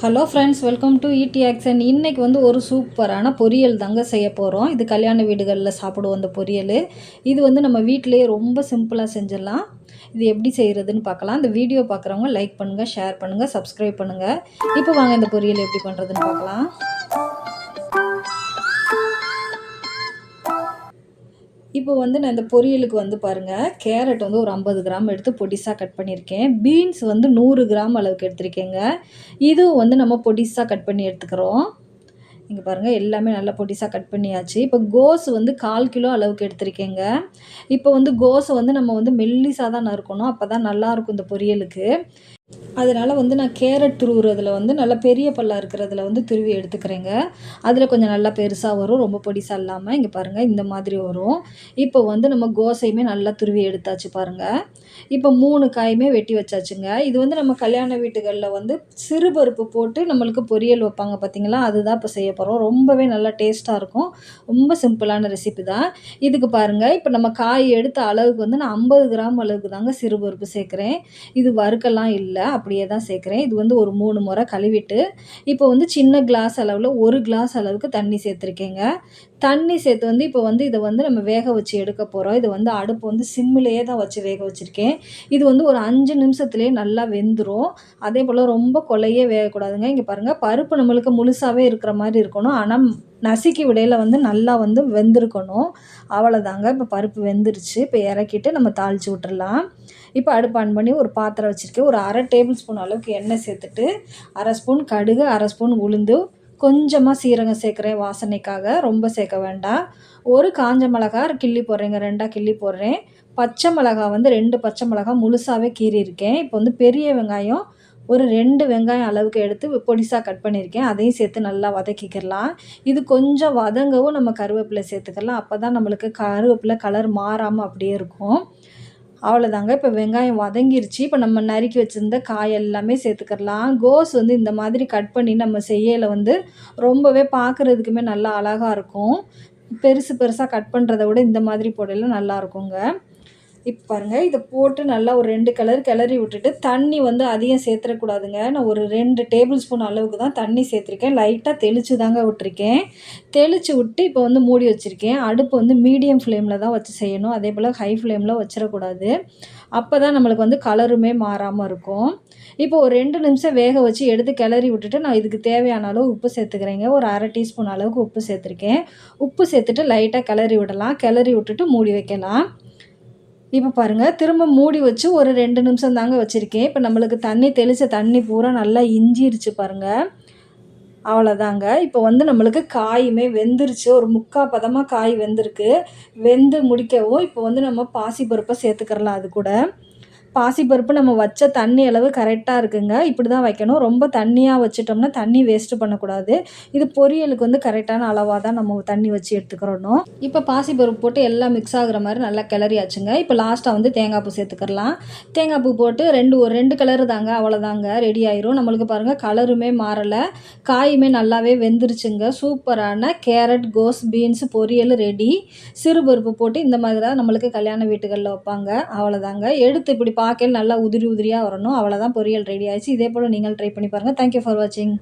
Hello friends, welcome to ED action. இன்றைக்கி ஒரு சூப்பரான பொரியல் தாங்க செய்ய போகிறோம். இது கல்யாண வீடுகளில் சாப்பிடுவோம் அந்த பொரியல். இது நம்ம வீட்டிலேயே ரொம்ப சிம்பிளாக செஞ்சிடலாம். இது எப்படி செய்கிறதுன்னு பார்க்கலாம். இந்த வீடியோ பார்க்குறவங்க லைக் பண்ணுங்கள், ஷேர் பண்ணுங்கள், சப்ஸ்கிரைப் பண்ணுங்கள். இப்போ வாங்க இந்த பொரியல் எப்படி பண்ணுறதுன்னு பார்க்கலாம். இப்போ நான் இந்த பொரியலுக்கு பாருங்கள், கேரட் ஒரு 50 கிராம் எடுத்து பொடிசாக கட் பண்ணியிருக்கேன். பீன்ஸ் 100 கிராம் அளவுக்கு எடுத்திருக்கேங்க. இதுவும் நம்ம பொடிசாக கட் பண்ணி எடுத்துக்கிறோம். இங்கே பாருங்கள், எல்லாமே நல்லா பொடிசாக கட் பண்ணியாச்சு. இப்போ கோஸ் 1/4 கிலோ அளவுக்கு எடுத்திருக்கேங்க. இப்போ கோஸை நம்ம மெல்லிசாக தான் நறுக்கணும், அப்போ தான் நல்லாயிருக்கும் இந்த பொரியலுக்கு. அதனால் நான் கேரட் துருவுறதுல நல்லா பெரிய பல்லாக இருக்கிறதுல துருவி எடுத்துக்கிறேங்க. அதில் கொஞ்சம் நல்லா பெருசாக வரும், ரொம்ப பொடிசாக இல்லாமல். இங்கே பாருங்கள், இந்த மாதிரி வரும். இப்போ நம்ம கோஸையுமே நல்லா துருவி எடுத்தாச்சு பாருங்கள். இப்போ 3 காயுமே வெட்டி வச்சாச்சுங்க. இது நம்ம கல்யாண வீட்டுகளில் சிறுபருப்பு போட்டு நம்மளுக்கு பொரியல் வைப்பாங்க பார்த்தீங்களா, அதுதான் இப்போ செய்ய போகிறோம். ரொம்பவே நல்லா டேஸ்ட்டாக இருக்கும். ரொம்ப சிம்பிளான ரெசிபி தான். இதுக்கு பாருங்கள், இப்போ நம்ம காய் எடுத்த அளவுக்கு நான் 50 கிராம் அளவுக்கு தாங்க சிறுபருப்பு சேர்க்குறேன். இது வறுக்கலாம் இல்லை, அப்படியே தான் சேர்க்குறேன். இது ஒரு 3 முறை கழுவிட்டு இப்போ சின்ன கிளாஸ் அளவில் 1 கிளாஸ் அளவுக்கு தண்ணி சேர்த்துருக்கேங்க. தண்ணி சேர்த்து இப்போ இதை நம்ம வேக வச்சு எடுக்க போகிறோம். இது அடுப்பு சிம்மிலேயே தான் வச்சு வேக வச்சுருக்கேன். இது ஒரு 5 நிமிஷத்துலேயே நல்லா வெந்துடும். அதே போல் ரொம்ப கொலையே வேகக்கூடாதுங்க. இங்கே பாருங்கள், பருப்பு நம்மளுக்கு முழுசாகவே இருக்கிற மாதிரி இருக்கணும், ஆனால் நசுக்கி விடையில் நல்லா வெந்திருக்கணும். அவ்வளோதாங்க. இப்போ பருப்பு வெந்துருச்சு. இப்போ இறக்கிட்டு நம்ம தாளித்து விட்டுடலாம். இப்போ அடுப்பு ஆன் பண்ணி ஒரு பாத்திரம் வச்சுருக்கேன். ஒரு 1/2 டேபிள் ஸ்பூன் அளவுக்கு எண்ணெய் சேர்த்துட்டு 1/2 ஸ்பூன் கடுகு, 1/2 ஸ்பூன் உளுந்து, கொஞ்சமாக சீரகம் சேர்க்குறேன் வாசனைக்காக, ரொம்ப சேர்க்க வேண்டாம். ஒரு காஞ்ச மிளகா கிள்ளி போடுறேங்க, 2ஆக கிள்ளி போடுறேன். பச்சை மிளகா 2 பச்சை மிளகா முழுசாகவே கீறியிருக்கேன். இப்போ பெரிய வெங்காயம் ஒரு 2 வெங்காயம் அளவுக்கு எடுத்து பொடிசாக கட் பண்ணியிருக்கேன். அதையும் சேர்த்து நல்லா வதக்கிக்கலாம். இது கொஞ்சம் வதங்கவும் நம்ம கருவேப்பிலை சேர்த்துக்கலாம். அப்போ தான் நம்மளுக்கு கருவேப்பிலை கலர் மாறாமல் அப்படியே இருக்கும். அவ்வளோதாங்க. இப்போ வெங்காயம் வதங்கிருச்சு. இப்போ நம்ம நறுக்கி வச்சுருந்த காய் எல்லாமே சேர்த்துக்கலாம். கோஸ் இந்த மாதிரி கட் பண்ணி நம்ம செய்யல ரொம்பவே பார்க்குறதுக்குமே நல்லா அழகாக இருக்கும். பெருசு பெருசாக கட் பண்ணுறத விட இந்த மாதிரி போடையில நல்லாயிருக்குங்க. இப்போ பாருங்கள், இதை போட்டு நல்லா ஒரு 2 கிளறி விட்டுட்டு தண்ணி அதிகம் சேர்த்துடக்கூடாதுங்க. நான் ஒரு 2 டேபிள் ஸ்பூன் அளவுக்கு தான் தண்ணி சேர்த்துருக்கேன். லைட்டாக தெளித்து தாங்க விட்டுருக்கேன். தெளித்து விட்டு இப்போ மூடி வச்சுருக்கேன். அடுப்பு மீடியம் ஃப்ளேமில் தான் வச்சு செய்யணும். அதே போல் ஹை ஃப்ளேமில் வச்சிடக்கூடாது. அப்போ தான் நம்மளுக்கு கலருமே மாறாமல் இருக்கும். இப்போ ஒரு 2 நிமிஷம் வேக வச்சு எடுத்து கிளறி விட்டுட்டு நான் இதுக்கு தேவையான அளவு உப்பு சேர்த்துக்கிறேங்க. ஒரு 1/2 டீஸ்பூன் அளவுக்கு உப்பு சேர்த்துருக்கேன். உப்பு சேர்த்துட்டு லைட்டாக கிளறி விடலாம். கிளறி விட்டுட்டு மூடி வைக்கலாம். இப்போ பாருங்கள், திரும்ப மூடி வச்சு ஒரு 2 நிமிஷம் தாங்க வச்சுருக்கேன். இப்போ நம்மளுக்கு தெளித்த தண்ணி பூரா நல்லா இஞ்சிருச்சு பாருங்கள். அவ்வளோதாங்க. இப்போ நம்மளுக்கு காயுமே வெந்துருச்சு. ஒரு 3/4 பதமாக காய் வெந்திருக்கு. வெந்து முடிக்கவும் இப்போ நம்ம பாசிப்பருப்பை சேர்த்துக்கிறலாம். அது கூட பாசிப்பருப்பு நம்ம வச்ச தண்ணி அளவு கரெக்டாக இருக்குங்க. இப்படி தான் வைக்கணும். ரொம்ப தண்ணியாக வச்சிட்டோம்னா தண்ணி வேஸ்ட்டு பண்ணக்கூடாது. இது பொரியலுக்கு கரெக்டான அளவாக தான் நம்ம தண்ணி வச்சு எடுத்துக்கிறணும். இப்போ பாசிப்பருப்பு போட்டு எல்லாம் மிக்ஸ் ஆகுற மாதிரி நல்லா கிளறியாச்சுங்க. இப்போ லாஸ்ட்டாக தேங்காய் பூ சேர்த்துக்கலாம். தேங்காய் பூ போட்டு ஒரு 2 கலரு தாங்க, அவ்வளோதாங்க, ரெடி ஆயிரும். நம்மளுக்கு பாருங்கள், கலருமே மாறலை, காயுமே நல்லாவே வெந்துருச்சுங்க. சூப்பரான கேரட், கோஸ், பீன்ஸ் பொரியல் ரெடி. சிறுபருப்பு போட்டு இந்த மாதிரி தான் நம்மளுக்கு கல்யாண வீட்டுகளில் வைப்பாங்க. அவ்வளோதாங்க. எடுத்து இப்படி பார்க்கையில நல்லா உதிரி உதிரியாக வரணும். அவ்வளோதான், பொரியல் ரெடி ஆயிடுச்சு. இதே போல் நீங்கள் ட்ரை பண்ணி பாருங்கள். தேங்க்யூ ஃபார் வாட்சிங்.